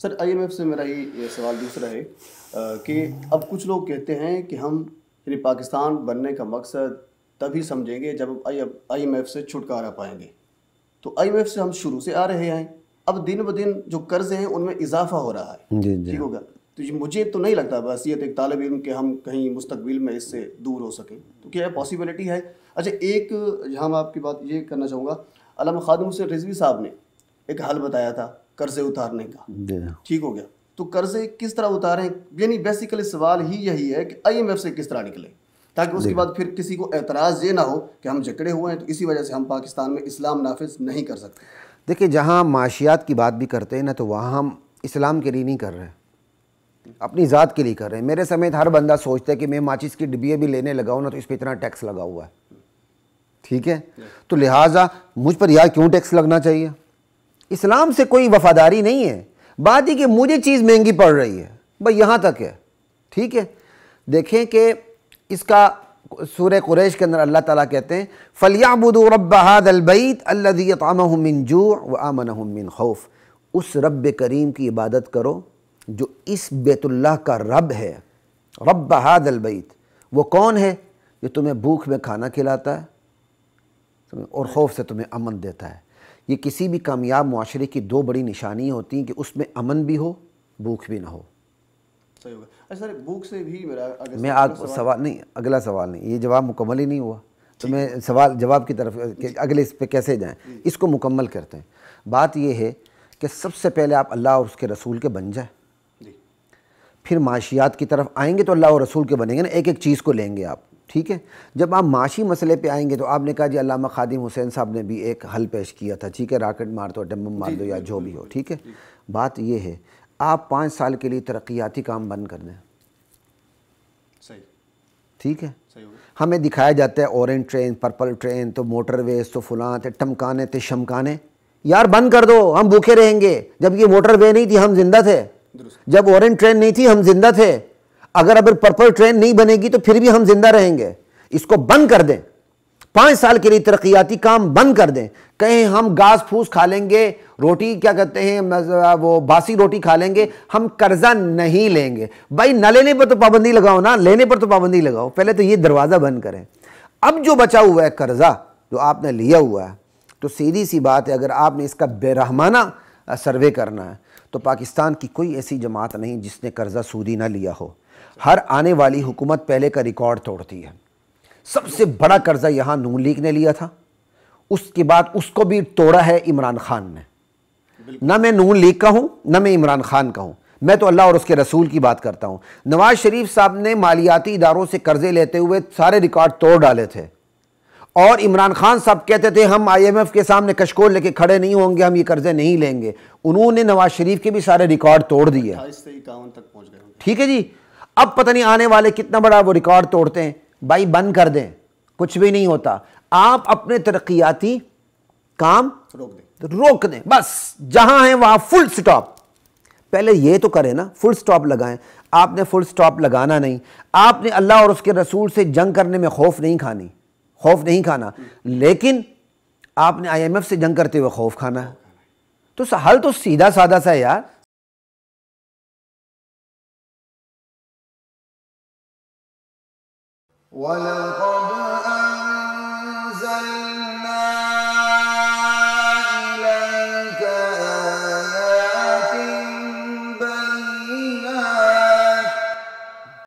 سر IMF سے میرا یہ سوال دوسرا ہے کہ اب کچھ لوگ کہتے ہیں کہ ہم یعنی پاکستان بننے کا مقصد تبھی سمجھیں گے جب IMF سے چھٹکارا پائیں گے. تو IMF سے ہم شروع سے آ رہے ہیں, اب دن بدن جو قرضے ہیں ان میں اضافہ ہو رہا ہے. ٹھیک ہوگا. تو مجھے تو نہیں لگتا بحیثیت ایک طالب علم کہ ہم کہیں مستقبل میں اس سے دور ہو سکیں. تو کیا پاسبلٹی ہے؟ اچھا, ایک یہاں میں آپ کی بات یہ کرنا چاہوں گا, علامہ خادم حسین رضوی صاحب نے ایک حل بتایا تھا قرضے اتارنے کا. ٹھیک ہو گیا. تو قرضے کس طرح اتاریں؟ یعنی بیسیکلی سوال ہی یہی ہے کہ IMF سے کس طرح نکلے, تاکہ اس کے بعد پھر کسی کو اعتراض یہ نہ ہو کہ ہم جکڑے ہوئے ہیں تو اسی وجہ سے ہم پاکستان میں اسلام نافذ نہیں کر سکتے. دیکھیں, جہاں معاشیات کی بات بھی کرتے ہیں نا, تو وہاں ہم اسلام کے لیے نہیں کر رہے, اپنی ذات کے لیے کر رہے ہیں. میرے سمیت ہر بندہ سوچتا ہے کہ میں ماچس کی ڈبیے بھی لینے لگاؤں نا تو اس پہ اتنا ٹیکس لگا ہوا ہے. ٹھیک ہے, تو لہٰذا مجھ پر یار کیوں ٹیکس لگنا چاہیے؟ اسلام سے کوئی وفاداری نہیں ہے. بات یہ کہ مجھے چیز مہنگی پڑ رہی ہے, بھائی یہاں تک ہے. ٹھیک ہے, دیکھیں کہ اس کا سورہ قریش کے اندر اللہ تعالیٰ کہتے ہیں فَلْيَعْبُدُوا رَبَّ هَذَا الْبَيْتِ الَّذِي يَطْعَمَهُم مِّن جُوعٍ وَآمَنَهُم مِّن خَوْفٍ. اس رب کریم کی عبادت کرو جو اس بیت اللہ کا رب ہے. رب هذا البیت, وہ کون ہے؟ جو تمہیں بھوک میں کھانا کھلاتا ہے اور خوف سے تمہیں امن دیتا ہے. یہ کسی بھی کامیاب معاشرے کی دو بڑی نشانیاں ہوتی ہیں کہ اس میں امن بھی ہو, بھوک بھی نہ ہو. صحیح ہوگا. اچھا سر, بھوک سے بھی میرا میں سوال نہیں, اگلا سوال نہیں, یہ جواب مکمل ہی نہیں ہوا تو میں سوال جواب کی طرف اگلے اس پہ کیسے جائیں, اس کو مکمل کرتے ہیں. بات یہ ہے کہ سب سے پہلے آپ اللہ اور اس کے رسول کے بن جائیں, پھر معاشیات کی طرف آئیں گے تو اللہ اور رسول کے بنیں گے نا, ایک ایک چیز کو لیں گے آپ. ٹھیک ہے, جب آپ معاشی مسئلے پہ آئیں گے تو آپ نے کہا جی علامہ خادم حسین صاحب نے بھی ایک حل پیش کیا تھا. ٹھیک ہے, راکٹ مار دو, ڈمبم مار دو, یا جو بھی ہو. ٹھیک ہے, بات یہ ہے آپ 5 سال کے لیے ترقیاتی کام بند کر دیں. صحیح. ٹھیک ہے, ہمیں دکھایا جاتا ہے اورنج ٹرین, پرپل ٹرین, تو موٹر ویز, تو فلاں تھے, ٹمکانے تھے, شمکانے. یار بند کر دو, ہم بھوکے رہیں گے. جب یہ موٹر وے نہیں تھی ہم زندہ تھے, جب اورنج ٹرین نہیں تھی ہم زندہ تھے, اگر پرپل ٹرین نہیں بنے گی تو پھر بھی ہم زندہ رہیں گے. اس کو بند کر دیں, 5 سال کے لیے ترقیاتی کام بند کر دیں. کہیں ہم گھاس پھوس کھا لیں گے, روٹی کیا کہتے ہیں وہ باسی روٹی کھا لیں گے, ہم قرضہ نہیں لیں گے. بھائی نہ لینے پر تو پابندی لگاؤ نا, لینے پر تو پابندی لگاؤ. پہلے تو یہ دروازہ بند کریں. اب جو بچا ہوا ہے قرضہ جو آپ نے لیا ہوا ہے, تو سیدھی سی بات ہے اگر آپ نے اس کا بے رحمانہ سروے کرنا ہے تو پاکستان کی کوئی ایسی جماعت نہیں جس نے قرضہ سودی نہ لیا ہو. ہر آنے والی حکومت پہلے کا ریکارڈ توڑتی ہے. سب سے بڑا قرضہ یہاں نون لیگ نے لیا تھا, اس کے بعد اس کو بھی توڑا ہے عمران خان نے. نہ میں نون لیگ کا ہوں نہ میں عمران خان کا ہوں, میں تو اللہ اور اس کے رسول کی بات کرتا ہوں. نواز شریف صاحب نے مالیاتی اداروں سے قرضے لیتے ہوئے سارے ریکارڈ توڑ ڈالے تھے, اور عمران خان صاحب کہتے تھے ہم IMF کے سامنے کشکول لے کے کھڑے نہیں ہوں گے, ہم یہ قرضے نہیں لیں گے. انہوں نے نواز شریف کے بھی سارے ریکارڈ توڑ دیے. 28 سے 51 تک پہنچ گئے. ٹھیک ہے جی, اب پتہ نہیں آنے والے کتنا بڑا وہ ریکارڈ توڑتے ہیں. بھائی بند کر دیں, کچھ بھی نہیں ہوتا. آپ اپنے ترقیاتی کام روک دیں, بس جہاں ہیں وہاں فل سٹاپ. پہلے یہ تو کریں نا, فل سٹاپ لگائیں. آپ نے فل سٹاپ لگانا نہیں. آپ نے اللہ اور اس کے رسول سے جنگ کرنے میں خوف نہیں کھانا, لیکن آپ نے IMF سے جنگ کرتے ہوئے خوف کھانا ہے. تو حل تو سیدھا سادہ سا ہے یار.